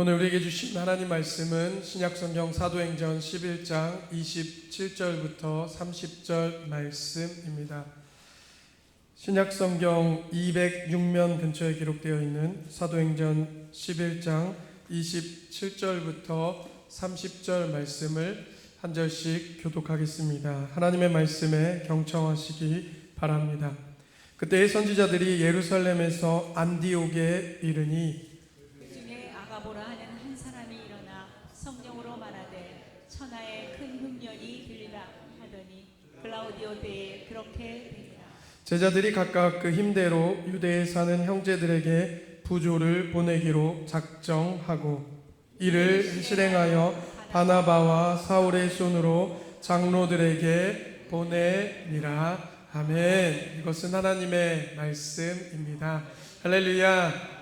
오늘 우리에게 주신 하나님 말씀은 신약성경 사도행전 11장 27절부터 30절 말씀입니다. 신약성경 206면 근처에 기록되어 있는 사도행전 11장 27절부터 30절 말씀을 한 절씩 교독하겠습니다. 하나님의 말씀에 경청하시기 바랍니다. 그때 선지자들이 예루살렘에서 안디옥에 이르니 아가보라 하는 한 사람이 일어나 성령으로 말하되 천하에 큰 흉년이 들리라 하더니 글라우디오 때에 그렇게 되니라. 제자들이 각각 그 힘대로 유대에 사는 형제들에게 부조를 보내기로 작정하고 이를 실행하여 바나바와 사울의 손으로 장로들에게 보내니라. 아멘. 이것은 하나님의 말씀입니다. 할렐루야.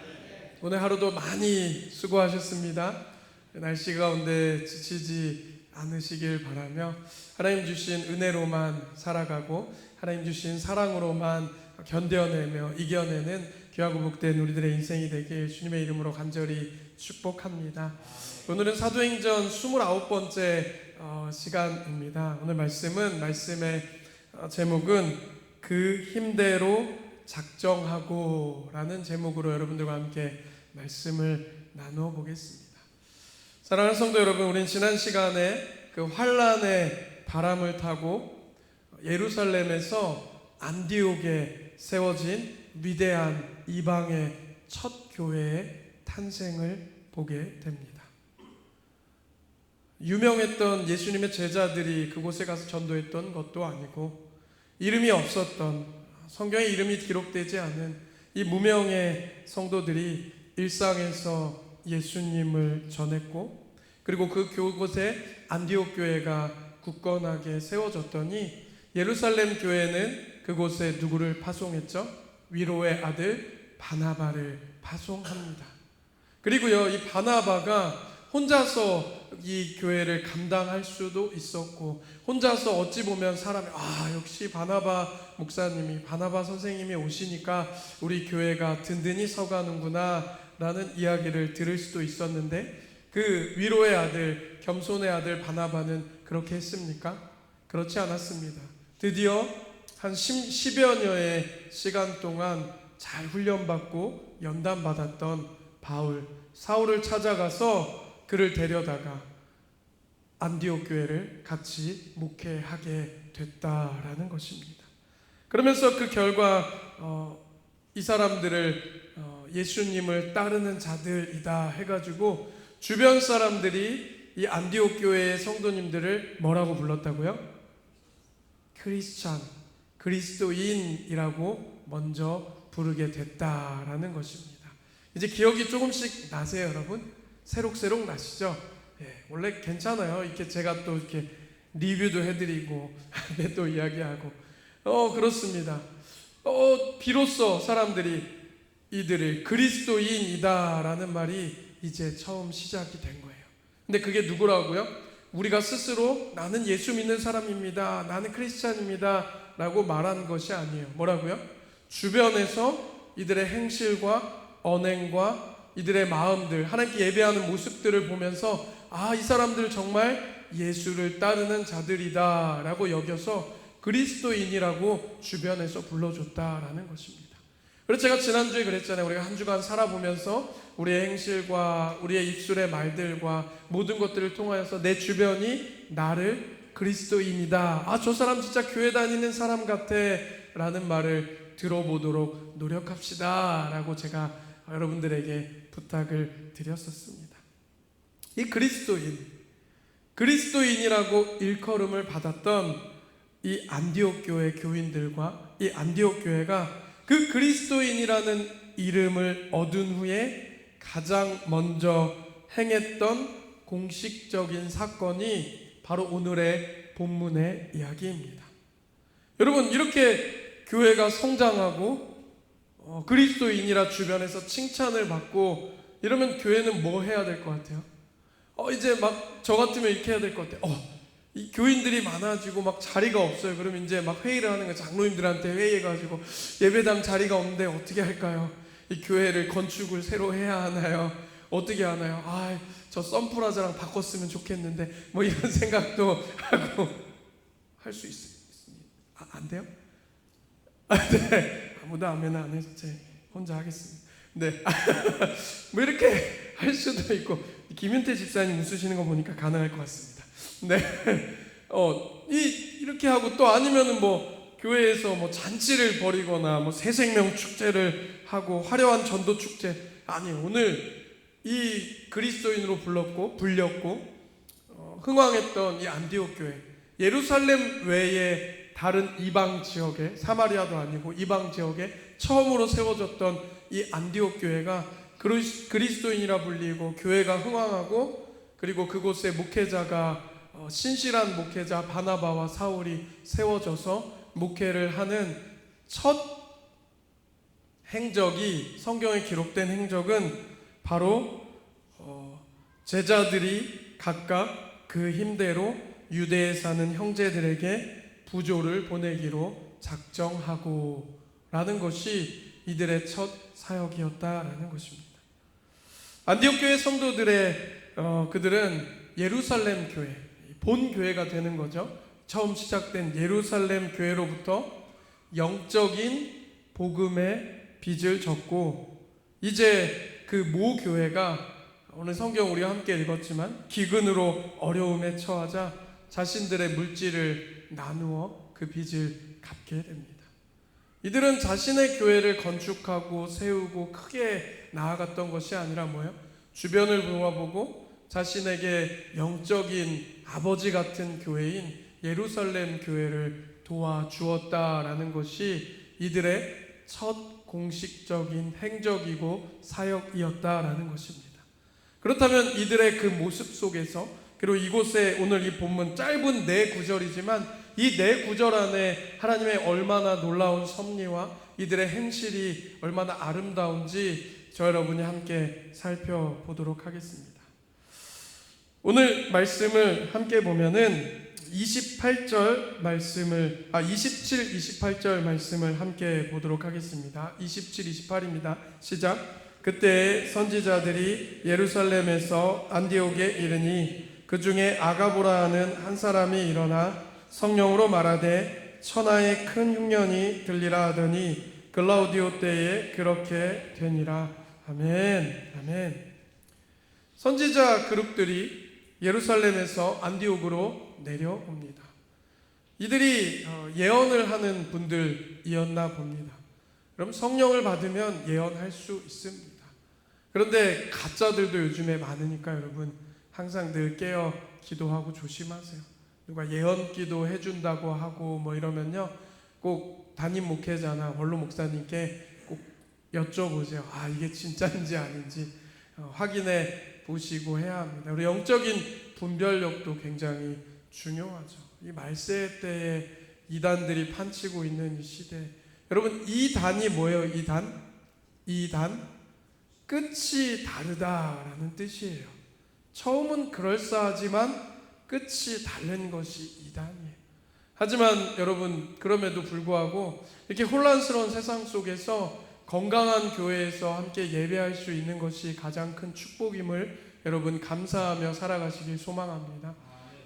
오늘 하루도 많이 수고하셨습니다. 날씨 가운데 지치지 않으시길 바라며 하나님 주신 은혜로만 살아가고 하나님 주신 사랑으로만 견뎌내며 이겨내는 귀하고 복된 우리들의 인생이 되길 주님의 이름으로 간절히 축복합니다. 오늘은 사도행전 29번째 시간입니다. 오늘 말씀의 제목은 그 힘대로 작정하고 라는 제목으로 여러분들과 함께 말씀을 나누어 보겠습니다. 사랑하는 성도 여러분, 우린 지난 시간에 그 환란의 바람을 타고 예루살렘에서 안디옥에 세워진 위대한 이방의 첫 교회의 탄생을 보게 됩니다. 유명했던 예수님의 제자들이 그곳에 가서 전도했던 것도 아니고 이름이 없었던 성경에 이름이 기록되지 않은 이 무명의 성도들이 일상에서 예수님을 전했고 그리고 그 그곳에 안디옥 교회가 굳건하게 세워졌더니 예루살렘 교회는 그곳에 누구를 파송했죠? 위로의 아들 바나바를 파송합니다. 그리고요, 이 바나바가 혼자서 이 교회를 감당할 수도 있었고 혼자서 어찌 보면 사람이 역시 바나바 목사님이 바나바 선생님이 오시니까 우리 교회가 든든히 서가는구나 라는 이야기를 들을 수도 있었는데 그 위로의 아들 겸손의 아들 바나바는 그렇게 했습니까? 그렇지 않았습니다. 드디어 한 10여 년의 시간 동안 잘 훈련받고 연단받았던 사울을 찾아가서 그를 데려다가 안디옥 교회를 같이 목회하게 됐다라는 것입니다. 그러면서 그 결과 이 사람들을 예수님을 따르는 자들이다 해가지고 주변 사람들이 이 안디옥 교회의 성도님들을 뭐라고 불렀다고요? 그리스도인이라고 먼저 부르게 됐다라는 것입니다. 이제 기억이 조금씩 나세요, 여러분? 새록새록 나시죠? 원래 괜찮아요. 이렇게 제가 또 이렇게 리뷰도 해드리고 또 이야기하고 그렇습니다. 비로소 사람들이 이들을 그리스도인이다라는 말이 이제 처음 시작이 된 거예요. 근데 그게 누구라고요? 우리가 스스로 나는 예수 믿는 사람입니다, 나는 크리스찬입니다 라고 말한 것이 아니에요. 뭐라고요? 주변에서 이들의 행실과 언행과 이들의 마음들, 하나님께 예배하는 모습들을 보면서 이 사람들 정말 예수를 따르는 자들이다 라고 여겨서 그리스도인이라고 주변에서 불러줬다라는 것입니다. 그래서 제가 지난주에 그랬잖아요. 우리가 한 주간 살아보면서 우리의 행실과 우리의 입술의 말들과 모든 것들을 통하여서 내 주변이 나를 그리스도인이다, 저 사람 진짜 교회 다니는 사람 같아 라는 말을 들어보도록 노력합시다 라고 제가 여러분들에게 부탁을 드렸었습니다. 이 그리스도인이라고 일컬음을 받았던 이 안디옥 교회 교인들과 이 안디옥 교회가 그 그리스도인이라는 이름을 얻은 후에 가장 먼저 행했던 공식적인 사건이 바로 오늘의 본문의 이야기입니다. 여러분, 이렇게 교회가 성장하고 그리스도인이라 주변에서 칭찬을 받고 이러면 교회는 뭐 해야 될 것 같아요? 이제 막 저 같으면 이렇게 해야 될 것 같아요. 이 교인들이 많아지고 막 자리가 없어요. 그러면 이제 막 회의를 하는 거예요. 장로님들한테 회의해가지고 예배당 자리가 없는데 어떻게 할까요? 이 교회를 건축을 새로 해야 하나요? 어떻게 하나요? 저 선프라자랑 바꿨으면 좋겠는데 뭐 이런 생각도 하고 할 수 있습니다. 안 돼요? 네. 아무도 아멘 안 해서 제 혼자 하겠습니다. 네. 뭐 이렇게 할 수도 있고, 김윤태 집사님 웃으시는 거 보니까 가능할 것 같습니다. 네. 이렇게 하고, 또 아니면은 뭐 교회에서 뭐 잔치를 벌이거나 뭐 새생명 축제를 하고 화려한 전도 축제, 아니 오늘 이 그리스도인으로 불렸고 흥왕했던 이 안디옥 교회, 예루살렘 외에 다른 이방 지역에, 사마리아도 아니고 이방 지역에 처음으로 세워졌던 이 안디옥 교회가 그리스도인이라 불리고 교회가 흥왕하고, 그리고 그곳에 목회자가 신실한 목회자 바나바와 사울이 세워져서 목회를 하는 첫 행적이, 성경에 기록된 행적은 바로 제자들이 각각 그 힘대로 유대에 사는 형제들에게 부조를 보내기로 작정하고 라는 것이 이들의 첫 사역이었다라는 것입니다. 안디옥 교회 성도들의 그들은 예루살렘 교회, 본 교회가 되는 거죠. 처음 시작된 예루살렘 교회로부터 영적인 복음의 빚을 졌고, 이제 그 모 교회가, 오늘 성경 우리가 함께 읽었지만 기근으로 어려움에 처하자 자신들의 물질을 나누어 그 빚을 갚게 됩니다. 이들은 자신의 교회를 건축하고 세우고 크게 나아갔던 것이 아니라 뭐예요? 주변을 돌아보고 자신에게 영적인 아버지 같은 교회인 예루살렘 교회를 도와주었다라는 것이 이들의 첫 공식적인 행적이고 사역이었다라는 것입니다. 그렇다면 이들의 그 모습 속에서, 그리고 이곳에 오늘 이 본문 짧은 4구절이지만 이 4구절 안에 하나님의 얼마나 놀라운 섭리와 이들의 행실이 얼마나 아름다운지 저 여러분이 함께 살펴보도록 하겠습니다. 오늘 말씀을 함께 보면은 27, 28절 말씀을 함께 보도록 하겠습니다. 27, 28입니다. 시작. 그때 선지자들이 예루살렘에서 안디옥에 이르니 그 중에 아가보라 하는 한 사람이 일어나 성령으로 말하되 천하에 큰 흉년이 들리라 하더니 글라우디오 때에 그렇게 되니라. 아멘. 아멘. 선지자 그룹들이 예루살렘에서 안디옥으로 내려옵니다. 이들이 예언을 하는 분들이었나 봅니다. 그럼 성령을 받으면 예언할 수 있습니다. 그런데 가짜들도 요즘에 많으니까 여러분 항상 늘 깨어 기도하고 조심하세요. 누가 예언 기도 해준다고 하고 뭐 이러면요, 꼭 담임 목회자나 원로 목사님께 꼭 여쭤보세요. 이게 진짜인지 아닌지 확인해 보시고 해야 합니다. 우리 영적인 분별력도 굉장히 중요하죠. 이 말세 때에 이단들이 판치고 있는 이 시대, 여러분 이단이 뭐예요? 이단 끝이 다르다라는 뜻이에요. 처음은 그럴싸하지만 끝이 다른 것이 이단이에요. 하지만 여러분, 그럼에도 불구하고 이렇게 혼란스러운 세상 속에서 건강한 교회에서 함께 예배할 수 있는 것이 가장 큰 축복임을 여러분 감사하며 살아가시길 소망합니다.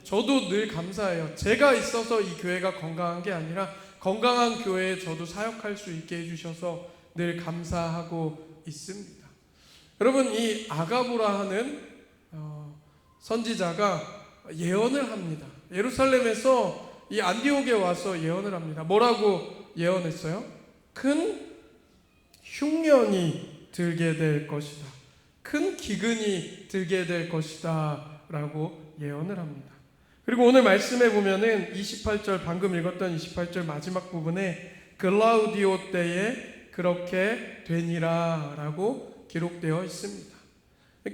저도 늘 감사해요. 제가 있어서 이 교회가 건강한 게 아니라 건강한 교회에 저도 사역할 수 있게 해주셔서 늘 감사하고 있습니다. 여러분, 이 아가보라 하는 선지자가 예언을 합니다. 예루살렘에서 이 안디옥에 와서 예언을 합니다. 뭐라고 예언했어요? 큰 흉년이 들게 될 것이다. 큰 기근이 들게 될 것이다 라고 예언을 합니다. 그리고 오늘 말씀에 보면은 28절, 방금 읽었던 28절 마지막 부분에 글라우디오 때에 그렇게 되니라 라고 기록되어 있습니다.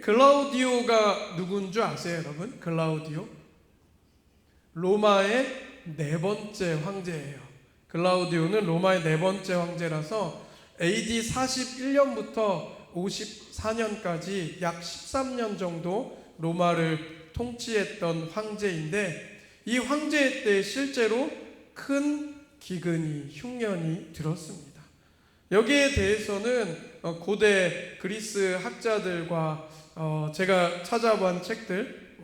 글라우디오가 누군 줄 아세요, 여러분? 글라우디오? 로마의 4번째 황제예요. 글라우디오는 로마의 4번째 황제라서 AD 41년부터 54년까지 약 13년 정도 로마를 통치했던 황제인데, 이 황제 때 실제로 큰 기근이, 흉년이 들었습니다. 여기에 대해서는 고대 그리스 학자들과 제가 찾아본 책들,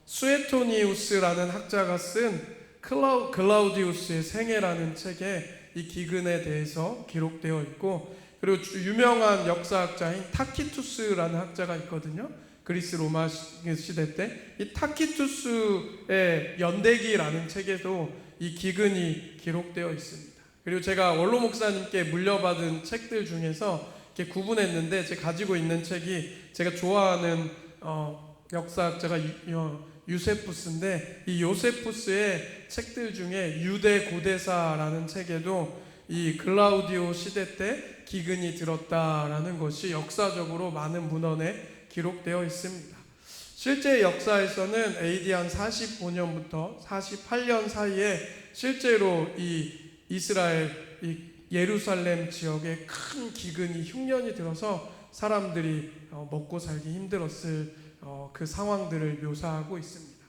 수에토니우스라는 학자가 쓴 글라우디우스의 생애라는 책에 이 기근에 대해서 기록되어 있고, 그리고 유명한 역사학자인 타키투스라는 학자가 있거든요. 그리스 로마 시대 때 이 타키투스의 연대기라는 책에도 이 기근이 기록되어 있습니다. 그리고 제가 원로 목사님께 물려받은 책들 중에서 이렇게 구분했는데, 제가 가지고 있는 책이 제가 좋아하는 역사학자가 유세푸스인데, 이 요세푸스의 책들 중에 유대 고대사라는 책에도 이 글라우디오 시대 때 기근이 들었다라는 것이 역사적으로 많은 문헌에 기록되어 있습니다. 실제 역사에서는 AD 한 45년부터 48년 사이에 실제로 이 이스라엘 이 예루살렘 지역에 큰 기근이 흉년이 들어서 사람들이 먹고 살기 힘들었을 그 상황들을 묘사하고 있습니다.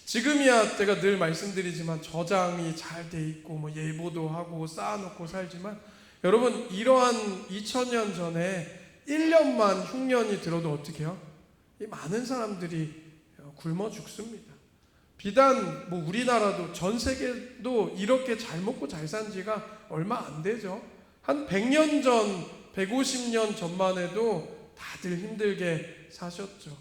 지금이야 제가 늘 말씀드리지만 저장이 잘 돼 있고 뭐 예보도 하고 쌓아놓고 살지만, 여러분 이러한 2000년 전에 1년만 흉년이 들어도 어떻게 해요? 이 많은 사람들이 굶어 죽습니다. 비단 뭐 우리나라도 전 세계도 이렇게 잘 먹고 잘 산 지가 얼마 안 되죠. 한 100년 전, 150년 전만 해도 다들 힘들게 사셨죠.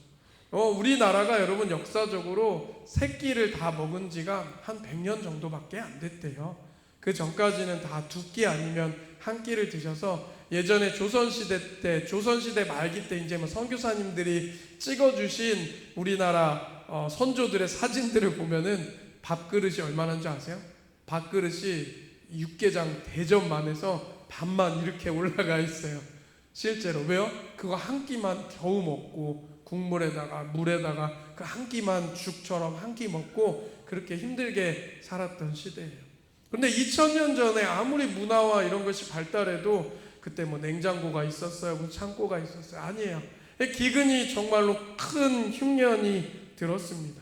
우리나라가 여러분 역사적으로 세 끼를 다 먹은 지가 한 100년 정도밖에 안 됐대요. 그 전까지는 다 두 끼 아니면 한 끼를 드셔서, 예전에 조선시대 때, 조선시대 말기 때 이제 뭐 선교사님들이 찍어주신 우리나라 선조들의 사진들을 보면은 밥그릇이 얼마나인 줄 아세요? 밥그릇이 육개장 대접만 해서 밥만 이렇게 올라가 있어요. 실제로. 왜요? 그거 한 끼만 겨우 먹고 국물에다가 물에다가 그 한 끼만 죽처럼 한 끼 먹고 그렇게 힘들게 살았던 시대예요. 그런데 2000년 전에 아무리 문화와 이런 것이 발달해도 그때 뭐 냉장고가 있었어요? 뭐 창고가 있었어요? 아니에요. 기근이 정말로 큰 흉년이 들었습니다.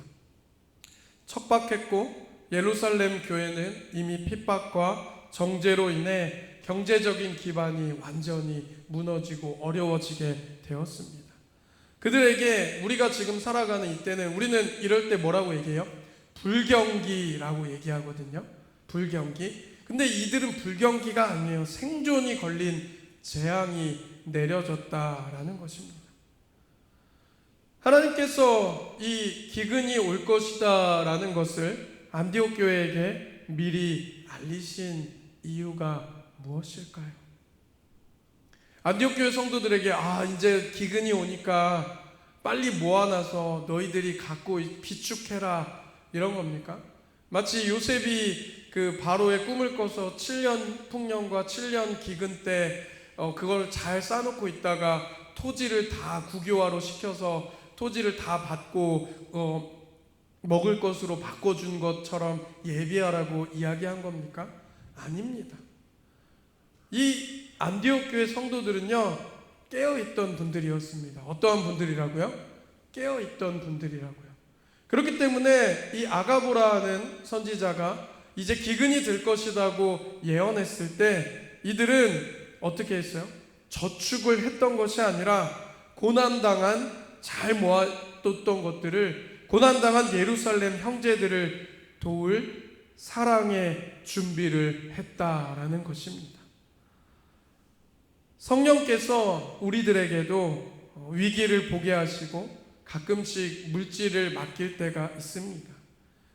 척박했고, 예루살렘 교회는 이미 핍박과 정죄로 인해 경제적인 기반이 완전히 무너지고 어려워지게 되었습니다. 그들에게 우리가 지금 살아가는 이때는, 우리는 이럴 때 뭐라고 얘기해요? 불경기라고 얘기하거든요. 불경기. 근데 이들은 불경기가 아니에요. 생존이 걸린 재앙이 내려졌다라는 것입니다. 하나님께서 이 기근이 올 것이다라는 것을 안디옥 교회에게 미리 알리신 이유가 무엇일까요? 안디옥 교회 성도들에게 이제 기근이 오니까 빨리 모아놔서 너희들이 갖고 비축해라, 이런 겁니까? 마치 요셉이 그 바로의 꿈을 꿔서 7년 풍년과 7년 기근 때 그걸 잘 쌓아놓고 있다가 토지를 다 국유화로 시켜서 토지를 다 받고 먹을 것으로 바꿔준 것처럼 예비하라고 이야기한 겁니까? 아닙니다. 이 안디옥 교회 성도들은요, 깨어있던 분들이었습니다. 어떠한 분들이라고요? 깨어있던 분들이라고요. 그렇기 때문에 이 아가보라는 선지자가 이제 기근이 들 것이라고 예언했을 때 이들은 어떻게 했어요? 저축을 했던 것이 아니라 고난당한, 잘 모아뒀던 것들을, 고난당한 예루살렘 형제들을 도울 사랑의 준비를 했다라는 것입니다. 성령께서 우리들에게도 위기를 보게 하시고 가끔씩 물질을 맡길 때가 있습니다.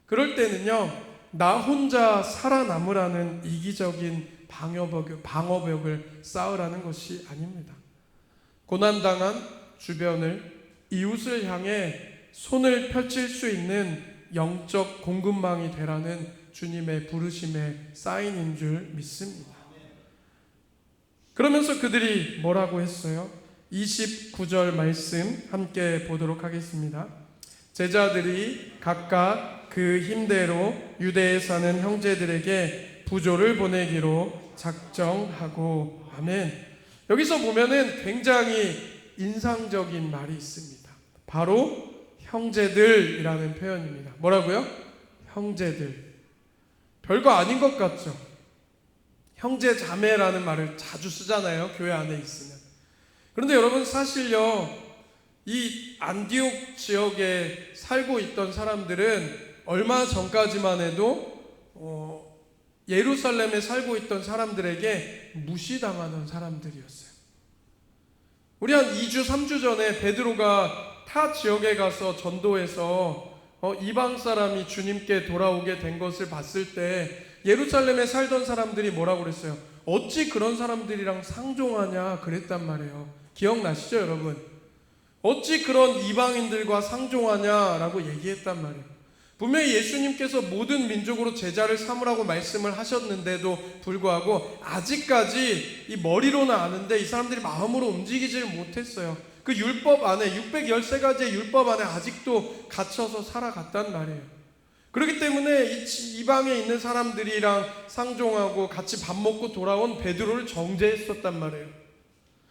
그럴 때는요, 나 혼자 살아남으라는 이기적인 방어벽을 쌓으라는 것이 아닙니다. 고난당한 주변을, 이웃을 향해 손을 펼칠 수 있는 영적 공급망이 되라는 주님의 부르심의 사인인 줄 믿습니다. 그러면서 그들이 뭐라고 했어요? 29절 말씀 함께 보도록 하겠습니다. 제자들이 각각 그 힘대로 유대에 사는 형제들에게 부조를 보내기로 작정하고. 아멘. 여기서 보면은 굉장히 인상적인 말이 있습니다. 바로 형제들이라는 표현입니다. 뭐라고요? 형제들. 별거 아닌 것 같죠? 형제 자매라는 말을 자주 쓰잖아요, 교회 안에 있으면. 그런데 여러분, 사실요, 이 안디옥 지역에 살고 있던 사람들은 얼마 전까지만 해도 예루살렘에 살고 있던 사람들에게 무시당하는 사람들이었어요. 우리 한 2주, 3주 전에 베드로가 타 지역에 가서 전도해서 이방 사람이 주님께 돌아오게 된 것을 봤을 때 예루살렘에 살던 사람들이 뭐라고 그랬어요? 어찌 그런 사람들이랑 상종하냐 그랬단 말이에요. 기억나시죠, 여러분? 어찌 그런 이방인들과 상종하냐라고 얘기했단 말이에요. 분명히 예수님께서 모든 민족으로 제자를 삼으라고 말씀을 하셨는데도 불구하고 아직까지 이 머리로는 아는데 이 사람들이 마음으로 움직이지를 못했어요. 그 율법 안에 613가지의 율법 안에 아직도 갇혀서 살아갔단 말이에요. 그렇기 때문에 이방에 있는 사람들이랑 상종하고 같이 밥 먹고 돌아온 베드로를 정죄했었단 말이에요.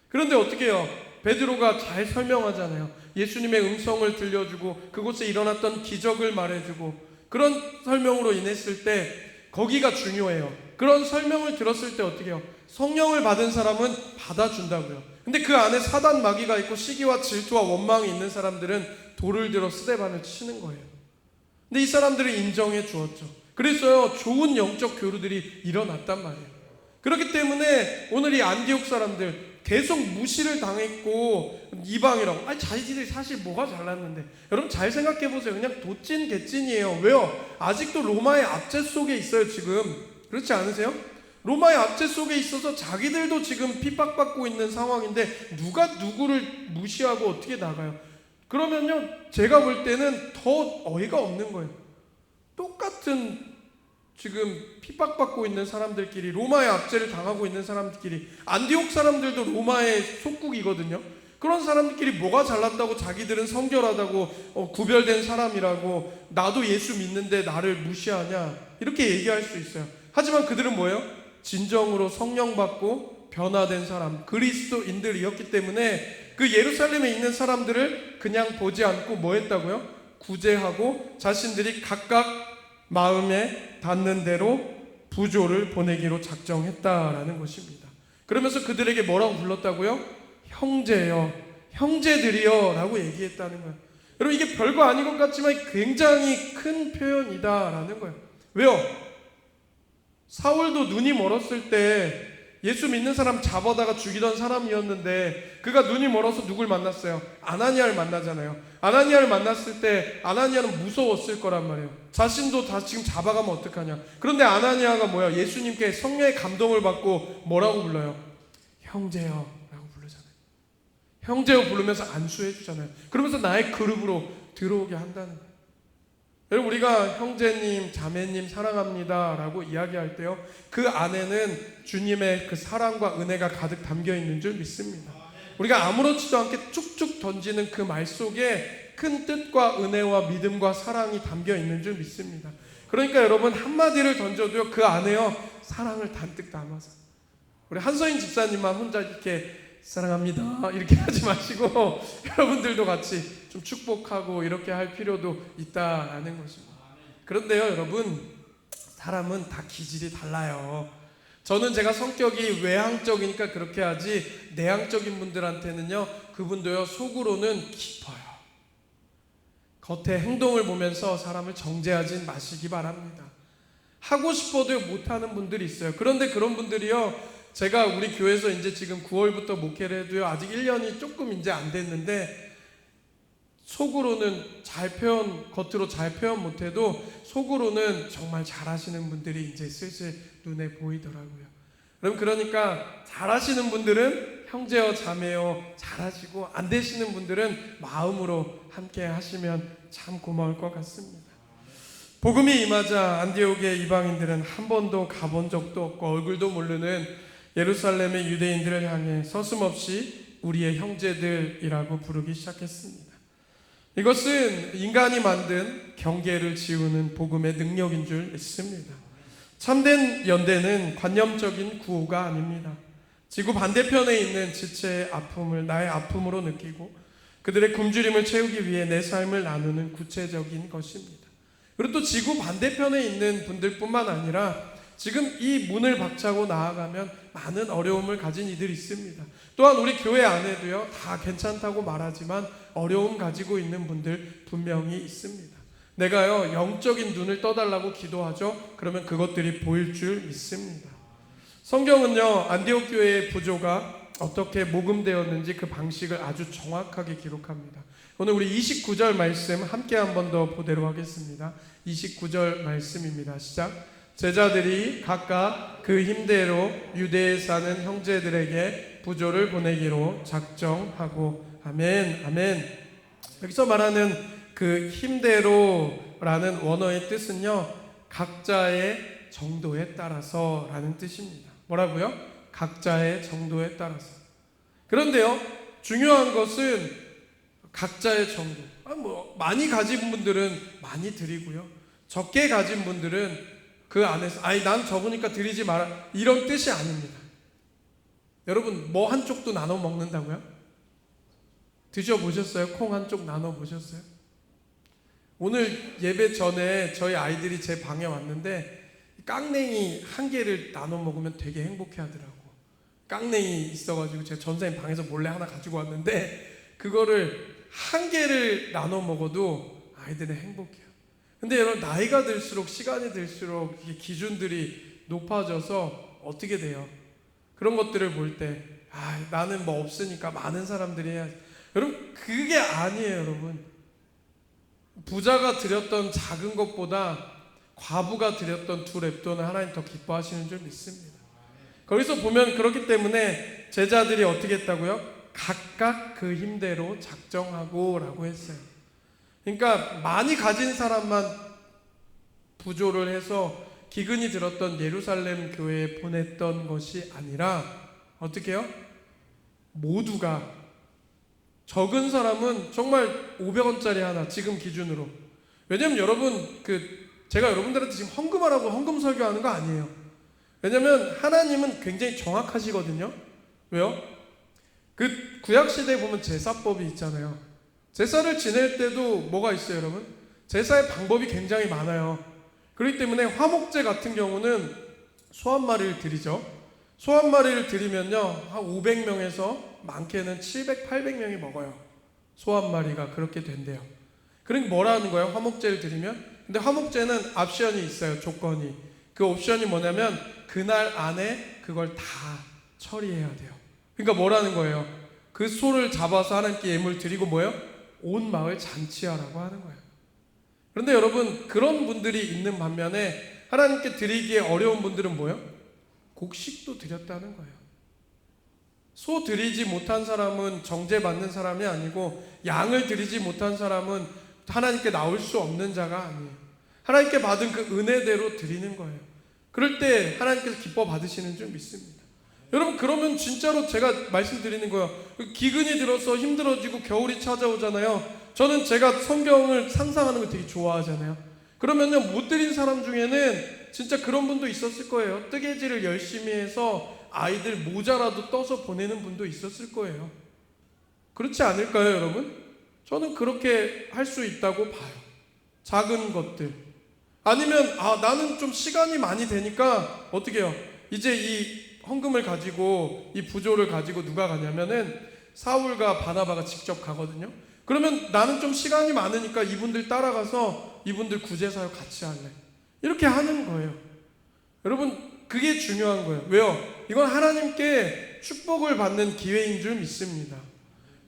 그런데 어떻게 해요? 베드로가 잘 설명하잖아요. 예수님의 음성을 들려주고 그곳에 일어났던 기적을 말해주고 그런 설명으로 인했을 때 거기가 중요해요. 그런 설명을 들었을 때 어떻게 해요? 성령을 받은 사람은 받아준다고요. 근데 그 안에 사단 마귀가 있고 시기와 질투와 원망이 있는 사람들은 돌을 들어 스데반을 치는 거예요. 근데 이 사람들을 인정해 주었죠. 그래서요, 좋은 영적 교류들이 일어났단 말이에요. 그렇기 때문에 오늘 이 안디옥 사람들 계속 무시를 당했고 이방이라고. 아니 자기들이 사실 뭐가 잘났는데. 여러분 잘 생각해 보세요. 그냥 도찐 개찐이에요. 왜요? 아직도 로마의 압제 속에 있어요 지금. 그렇지 않으세요? 로마의 압제 속에 있어서 자기들도 지금 핍박받고 있는 상황인데 누가 누구를 무시하고 어떻게 나가요? 그러면요 제가 볼 때는 더 어이가 없는 거예요. 똑같은 지금 핍박받고 있는 사람들끼리, 로마의 압제를 당하고 있는 사람들끼리, 안디옥 사람들도 로마의 속국이거든요. 그런 사람들끼리 뭐가 잘났다고 자기들은 성결하다고 구별된 사람이라고 나도 예수 믿는데 나를 무시하냐 이렇게 얘기할 수 있어요. 하지만 그들은 뭐예요? 진정으로 성령 받고 변화된 사람, 그리스도인들이었기 때문에 그 예루살렘에 있는 사람들을 그냥 보지 않고 뭐 했다고요? 구제하고 자신들이 각각 마음에 닿는 대로 부조를 보내기로 작정했다라는 것입니다. 그러면서 그들에게 뭐라고 불렀다고요? 형제여, 형제들이여 라고 얘기했다는 거예요. 여러분 이게 별거 아닌 것 같지만 굉장히 큰 표현이다라는 거예요. 왜요? 사울도 눈이 멀었을 때 예수 믿는 사람 잡아다가 죽이던 사람이었는데 그가 눈이 멀어서 누굴 만났어요? 아나니아를 만나잖아요. 아나니아를 만났을 때 아나니아는 무서웠을 거란 말이에요. 자신도 다 지금 잡아가면 어떡하냐. 그런데 아나니아가 뭐야? 예수님께 성령의 감동을 받고 뭐라고 불러요? 형제여 라고 부르잖아요. 형제여 부르면서 안수해 주잖아요. 그러면서 나의 그룹으로 들어오게 한다는 거예요. 여러분 우리가 형제님, 자매님 사랑합니다 라고 이야기할 때요 그 안에는 주님의 그 사랑과 은혜가 가득 담겨 있는 줄 믿습니다. 우리가 아무렇지도 않게 쭉쭉 던지는 그 말 속에 큰 뜻과 은혜와 믿음과 사랑이 담겨 있는 줄 믿습니다. 그러니까 여러분 한마디를 던져도요 그 안에요 사랑을 잔뜩 담아서. 우리 한서인 집사님만 혼자 이렇게 사랑합니다 이렇게 하지 마시고 여러분들도 같이 좀 축복하고 이렇게 할 필요도 있다라는 것입니다. 그런데요 여러분 사람은 다 기질이 달라요. 저는 제가 성격이 외향적이니까 그렇게 하지 내향적인 분들한테는요 그분도요 속으로는 깊어요. 겉에 행동을 보면서 사람을 정죄하지 마시기 바랍니다. 하고 싶어도 못하는 분들이 있어요. 그런데 그런 분들이요 제가 우리 교회에서 이제 지금 9월부터 목회를 해도요 아직 1년이 조금 이제 안 됐는데 속으로는 겉으로 잘 표현 못해도 속으로는 정말 잘하시는 분들이 이제 슬슬 눈에 보이더라고요. 여러분 그러니까 잘하시는 분들은 형제여 자매여 잘하시고 안 되시는 분들은 마음으로 함께 하시면 참 고마울 것 같습니다. 복음이 임하자 안디옥의 이방인들은 한 번도 가본 적도 없고 얼굴도 모르는 예루살렘의 유대인들을 향해 서슴없이 우리의 형제들이라고 부르기 시작했습니다. 이것은 인간이 만든 경계를 지우는 복음의 능력인 줄 믿습니다. 참된 연대는 관념적인 구호가 아닙니다. 지구 반대편에 있는 지체의 아픔을 나의 아픔으로 느끼고 그들의 굶주림을 채우기 위해 내 삶을 나누는 구체적인 것입니다. 그리고 또 지구 반대편에 있는 분들뿐만 아니라 지금 이 문을 박차고 나아가면 많은 어려움을 가진 이들이 있습니다. 또한 우리 교회 안에도요, 다 괜찮다고 말하지만 어려움 가지고 있는 분들 분명히 있습니다. 내가요, 영적인 눈을 떠달라고 기도하죠. 그러면 그것들이 보일 줄 믿습니다. 성경은요, 안디옥 교회의 부조가 어떻게 모금되었는지 그 방식을 아주 정확하게 기록합니다. 오늘 우리 29절 말씀 함께 한 번 더 보도록 하겠습니다. 29절 말씀입니다. 시작. 제자들이 각각 그 힘대로 유대에 사는 형제들에게 부조를 보내기로 작정하고. 아멘, 아멘. 여기서 말하는 그 힘대로라는 원어의 뜻은요, 각자의 정도에 따라서 라는 뜻입니다. 뭐라고요? 각자의 정도에 따라서. 그런데요, 중요한 것은 각자의 정도. 많이 가진 분들은 많이 드리고요, 적게 가진 분들은 그 안에서 난 적으니까 드리지 마라, 이런 뜻이 아닙니다. 여러분, 뭐 한쪽도 나눠 먹는다고요? 드셔보셨어요? 콩 한쪽 나눠 보셨어요? 오늘 예배 전에 저희 아이들이 제 방에 왔는데 깡냉이 한 개를 나눠 먹으면 되게 행복해 하더라고. 깡냉이 있어가지고 제가 전사님 방에서 몰래 하나 가지고 왔는데 그거를 한 개를 나눠 먹어도 아이들은 행복해요. 근데 여러분, 나이가 들수록, 시간이 들수록 이게 기준들이 높아져서 어떻게 돼요? 그런 것들을 볼 때 나는 뭐 없으니까 많은 사람들이 해야지. 여러분, 그게 아니에요. 여러분, 부자가 드렸던 작은 것보다 과부가 드렸던 두 렙돈을 하나님 더 기뻐하시는 줄 믿습니다. 거기서 보면 그렇기 때문에 제자들이 어떻게 했다고요? 각각 그 힘대로 작정하고 라고 했어요. 그러니까 많이 가진 사람만 부조를 해서 기근이 들었던 예루살렘 교회에 보냈던 것이 아니라 어떻게 해요? 모두가, 적은 사람은 정말 500원짜리 하나, 지금 기준으로. 왜냐면 여러분, 제가 여러분들한테 지금 헌금하라고 헌금 설교하는 거 아니에요. 왜냐면 하나님은 굉장히 정확하시거든요. 왜요? 구약시대에 보면 제사법이 있잖아요. 제사를 지낼 때도 뭐가 있어요, 여러분? 제사의 방법이 굉장히 많아요. 그렇기 때문에 화목제 같은 경우는 소 한 마리를 드리죠. 소 한 마리를 드리면요, 한 500명에서 많게는 700, 800명이 먹어요. 소 한 마리가 그렇게 된대요. 그러니까 뭐라는 거예요? 화목제를 드리면? 근데 화목제는 옵션이 있어요, 조건이. 그 옵션이 뭐냐면 그날 안에 그걸 다 처리해야 돼요. 그러니까 뭐라는 거예요? 그 소를 잡아서 하나님께 예물 드리고 뭐예요? 온 마을 잔치하라고 하는 거예요. 그런데 여러분, 그런 분들이 있는 반면에 하나님께 드리기에 어려운 분들은 뭐예요? 곡식도 드렸다는 거예요. 소 드리지 못한 사람은 정죄받는 사람이 아니고, 양을 드리지 못한 사람은 하나님께 나올 수 없는 자가 아니에요. 하나님께 받은 그 은혜대로 드리는 거예요. 그럴 때 하나님께서 기뻐 받으시는 줄 믿습니다. 여러분, 그러면 진짜로 제가 말씀드리는 거예요. 기근이 들어서 힘들어지고 겨울이 찾아오잖아요. 저는 제가 성경을 상상하는 걸 되게 좋아하잖아요. 그러면요, 못 드린 사람 중에는 진짜 그런 분도 있었을 거예요. 뜨개질을 열심히 해서 아이들 모자라도 떠서 보내는 분도 있었을 거예요. 그렇지 않을까요, 여러분? 저는 그렇게 할 수 있다고 봐요. 작은 것들. 아니면 나는 좀 시간이 많이 되니까 어떻게 해요? 이제 이 헌금을 가지고, 이 부조를 가지고 누가 가냐면은 사울과 바나바가 직접 가거든요. 그러면 나는 좀 시간이 많으니까 이분들 따라가서 이분들 구제사역 같이 할래, 이렇게 하는 거예요. 여러분, 그게 중요한 거예요. 왜요? 이건 하나님께 축복을 받는 기회인 줄 믿습니다.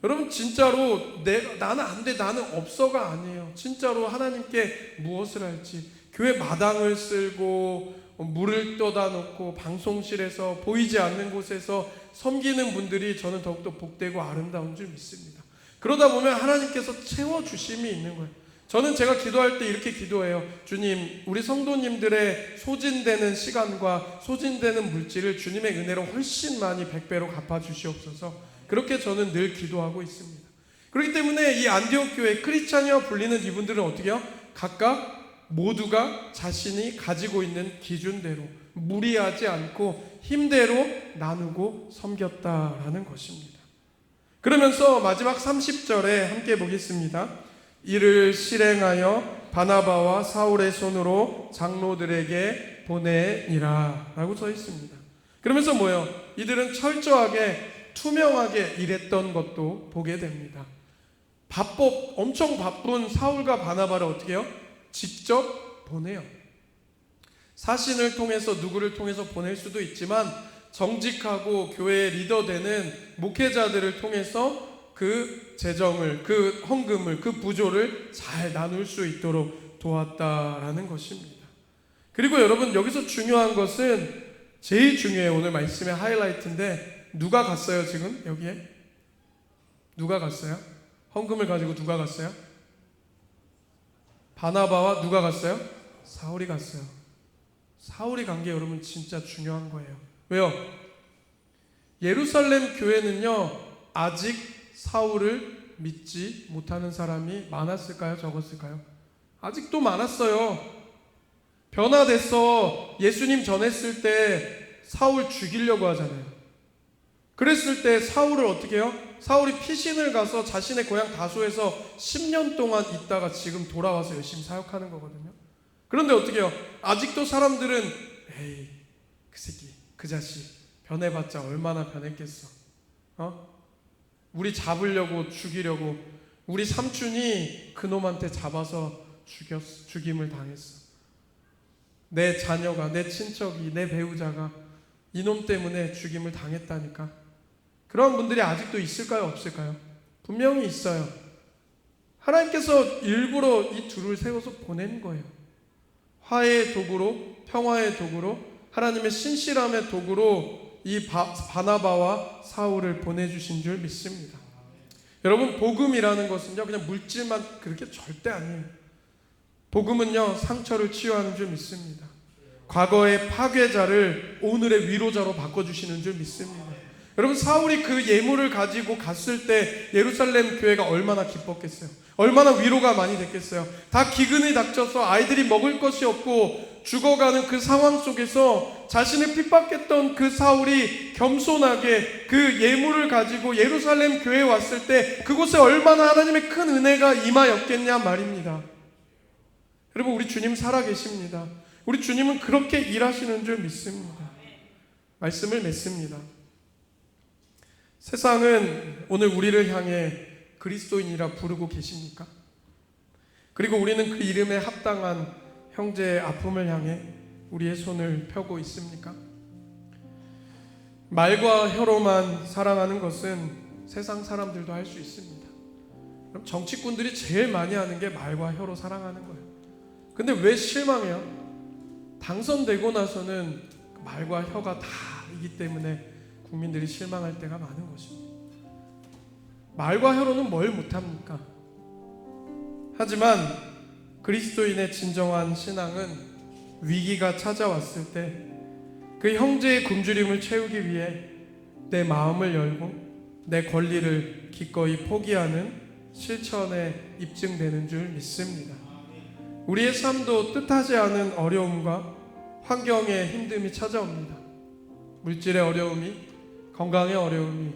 여러분, 진짜로 나는 안 돼, 나는 없어가 아니에요. 진짜로 하나님께 무엇을 할지, 교회 마당을 쓸고 물을 떠다 놓고 방송실에서 보이지 않는 곳에서 섬기는 분들이 저는 더욱더 복되고 아름다운 줄 믿습니다. 그러다 보면 하나님께서 채워주심이 있는 거예요. 저는 제가 기도할 때 이렇게 기도해요. 주님, 우리 성도님들의 소진되는 시간과 소진되는 물질을 주님의 은혜로 훨씬 많이 100배로 갚아주시옵소서. 그렇게 저는 늘 기도하고 있습니다. 그렇기 때문에 이 안디옥 교회 크리스찬이라 불리는 이분들은 어떻게 해요? 각각 모두가 자신이 가지고 있는 기준대로 무리하지 않고 힘대로 나누고 섬겼다라는 것입니다. 그러면서 마지막 30절에 함께 보겠습니다. 이를 실행하여 바나바와 사울의 손으로 장로들에게 보내니라 라고 써 있습니다. 그러면서 뭐예요? 이들은 철저하게 투명하게 일했던 것도 보게 됩니다. 엄청 바쁜 사울과 바나바를 어떻게 해요? 직접 보내요. 사신을 통해서 누구를 통해서 보낼 수도 있지만 정직하고 교회의 리더 되는 목회자들을 통해서 그 재정을, 그 헌금을, 그 부조를 잘 나눌 수 있도록 도왔다라는 것입니다. 그리고 여러분, 여기서 중요한 것은, 제일 중요해요. 오늘 말씀의 하이라이트인데, 누가 갔어요 지금 여기에? 누가 갔어요? 헌금을 가지고 누가 갔어요? 바나바와 누가 갔어요? 사울이 갔어요. 사울이 간 게 여러분 진짜 중요한 거예요. 왜요? 예루살렘 교회는요, 아직 사울을 믿지 못하는 사람이 많았을까요? 적었을까요? 아직도 많았어요. 변화됐어. 예수님 전했을 때 사울 죽이려고 하잖아요. 그랬을 때 사울을 어떻게 해요? 사울이 피신을 가서 자신의 고향 다소에서 10년 동안 있다가 지금 돌아와서 열심히 사역하는 거거든요. 그런데 어떻게 해요? 아직도 사람들은 에이, 그 새끼, 그 자식 변해봤자 얼마나 변했겠어. 우리 잡으려고, 죽이려고, 우리 삼촌이 그놈한테 잡아서 죽임을 당했어. 내 자녀가, 내 친척이, 내 배우자가 이놈 때문에 죽임을 당했다니까. 그런 분들이 아직도 있을까요? 없을까요? 분명히 있어요. 하나님께서 일부러 이 둘을 세워서 보낸 거예요. 화해의 도구로, 평화의 도구로, 하나님의 신실함의 도구로 이 바나바와 사울을 보내주신 줄 믿습니다. 여러분, 복음이라는 것은요, 그냥 물질만 그렇게 절대 아니에요. 복음은요, 상처를 치유하는 줄 믿습니다. 과거의 파괴자를 오늘의 위로자로 바꿔주시는 줄 믿습니다. 여러분, 사울이 그 예물을 가지고 갔을 때 예루살렘 교회가 얼마나 기뻤겠어요. 얼마나 위로가 많이 됐겠어요. 다 기근이 닥쳐서 아이들이 먹을 것이 없고 죽어가는 그 상황 속에서 자신을 핍박했던 그 사울이 겸손하게 그 예물을 가지고 예루살렘 교회에 왔을 때 그곳에 얼마나 하나님의 큰 은혜가 임하였겠냐 말입니다. 여러분, 우리 주님 살아계십니다. 우리 주님은 그렇게 일하시는 줄 믿습니다. 말씀을 맺습니다. 세상은 오늘 우리를 향해 그리스도인이라 부르고 계십니까? 그리고 우리는 그 이름에 합당한 형제의 아픔을 향해 우리의 손을 펴고 있습니까? 말과 혀로만 사랑하는 것은 세상 사람들도 할 수 있습니다. 그럼 정치꾼들이 제일 많이 하는 게 말과 혀로 사랑하는 거예요. 근데 왜 실망해요? 당선되고 나서는 말과 혀가 다이기 때문에 국민들이 실망할 때가 많은 것입니다. 말과 혀로는 뭘 못합니까? 하지만 그리스도인의 진정한 신앙은 위기가 찾아왔을 때 그 형제의 굶주림을 채우기 위해 내 마음을 열고 내 권리를 기꺼이 포기하는 실천에 입증되는 줄 믿습니다. 우리의 삶도 뜻하지 않은 어려움과 환경의 힘듦이 찾아옵니다. 물질의 어려움이, 건강의 어려움이,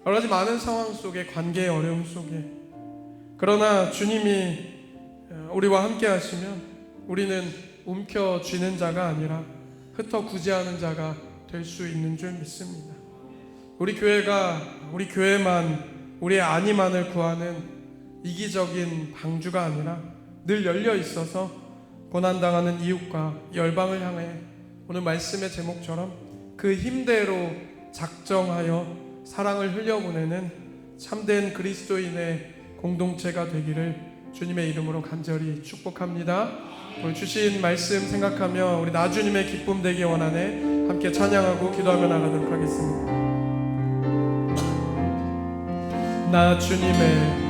여러 가지 많은 상황 속에, 관계의 어려움 속에, 그러나 주님이 우리와 함께 하시면 우리는 움켜쥐는 자가 아니라 흩어 구제하는 자가 될 수 있는 줄 믿습니다. 우리 교회가 우리 교회만, 우리의 안위만을 구하는 이기적인 방주가 아니라 늘 열려 있어서 고난당하는 이웃과 열방을 향해 오늘 말씀의 제목처럼 그 힘대로 작정하여 사랑을 흘려보내는 참된 그리스도인의 공동체가 되기를 주님의 이름으로 간절히 축복합니다. 오늘 주신 말씀 생각하며 우리 나주님의 기쁨 되기 원하네 함께 찬양하고 기도하며 나가도록 하겠습니다. 나주님의